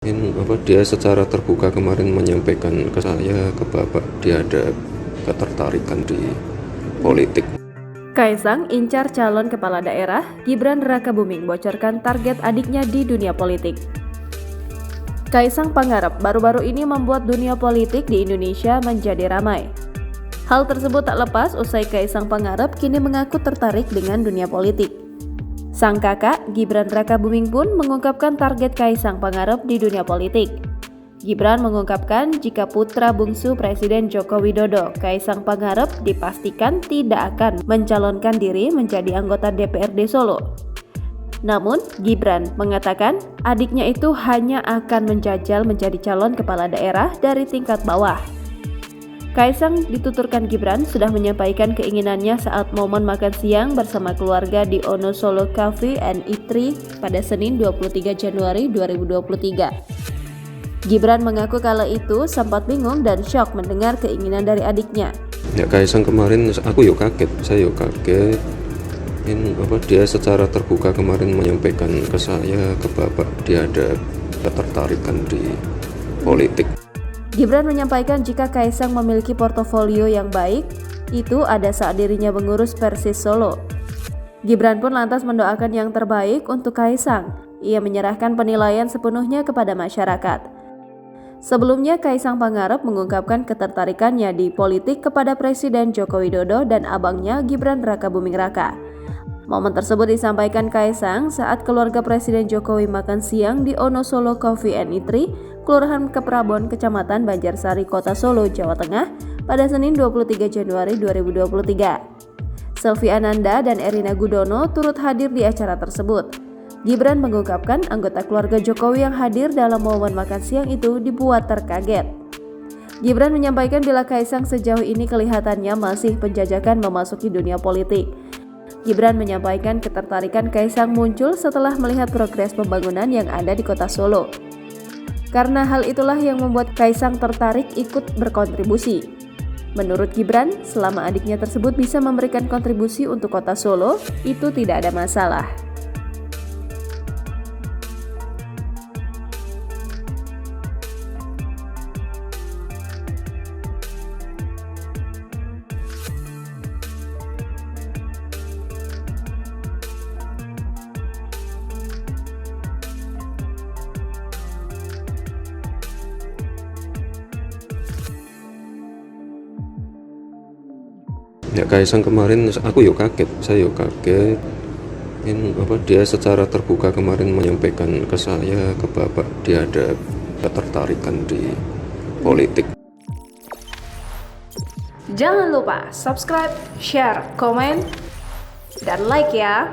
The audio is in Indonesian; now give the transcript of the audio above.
Dia secara terbuka kemarin menyampaikan ke saya, ke Bapak, dia ada ketertarikan di politik. Kaisang incar calon kepala daerah, Gibran Rakabuming bocorkan target adiknya di dunia politik. Kaisang Pangarep baru-baru ini membuat dunia politik di Indonesia menjadi ramai. Hal tersebut tak lepas usai Kaisang Pangarep kini mengaku tertarik dengan dunia politik. Sang kakak, Gibran Rakabuming pun mengungkapkan target Kaisang Pangarep di dunia politik. Gibran mengungkapkan jika putra bungsu Presiden Joko Widodo, Kaisang Pangarep, dipastikan tidak akan mencalonkan diri menjadi anggota DPRD Solo. Namun, Gibran mengatakan adiknya itu hanya akan menjajal menjadi calon kepala daerah dari tingkat bawah. Kaisang dituturkan Gibran sudah menyampaikan keinginannya saat momen makan siang bersama keluarga di Ono Solo Cafe and Eatery pada Senin 23 Januari 2023. Gibran mengaku kala itu sempat bingung dan syok mendengar keinginan dari adiknya. Ya, Kaisang kemarin aku kaget, saya kaget. Dia secara terbuka kemarin menyampaikan ke saya, ke Bapak, dia ada ketertarikan di politik. Gibran menyampaikan jika Kaisang memiliki portofolio yang baik, itu ada saat dirinya mengurus Persis Solo. Gibran pun lantas mendoakan yang terbaik untuk Kaisang. Ia menyerahkan penilaian sepenuhnya kepada masyarakat. Sebelumnya, Kaisang Pangarep mengungkapkan ketertarikannya di politik kepada Presiden Joko Widodo dan abangnya Gibran Rakabuming Raka. Momen tersebut disampaikan Kaisang saat keluarga Presiden Jokowi makan siang di Ono Solo Coffee and Eatery, Kelurahan Keprabon, Kecamatan Banjarsari, Kota Solo, Jawa Tengah, pada Senin 23 Januari 2023. Selvi Ananda dan Erina Gudono turut hadir di acara tersebut. Gibran mengungkapkan anggota keluarga Jokowi yang hadir dalam momen makan siang itu dibuat terkaget. Gibran menyampaikan bila Kaisang sejauh ini kelihatannya masih penjajakan memasuki dunia politik. Gibran menyampaikan ketertarikan Kaisang muncul setelah melihat progres pembangunan yang ada di Kota Solo. Karena hal itulah yang membuat Kaisang tertarik ikut berkontribusi. Menurut Gibran, selama adiknya tersebut bisa memberikan kontribusi untuk Kota Solo, itu tidak ada masalah. Ya, Kaisang kemarin aku kaget, saya kaget. Dia secara terbuka kemarin menyampaikan ke saya, ke Bapak, dia ada ketertarikan di politik. Jangan lupa subscribe, share, komen, dan like ya.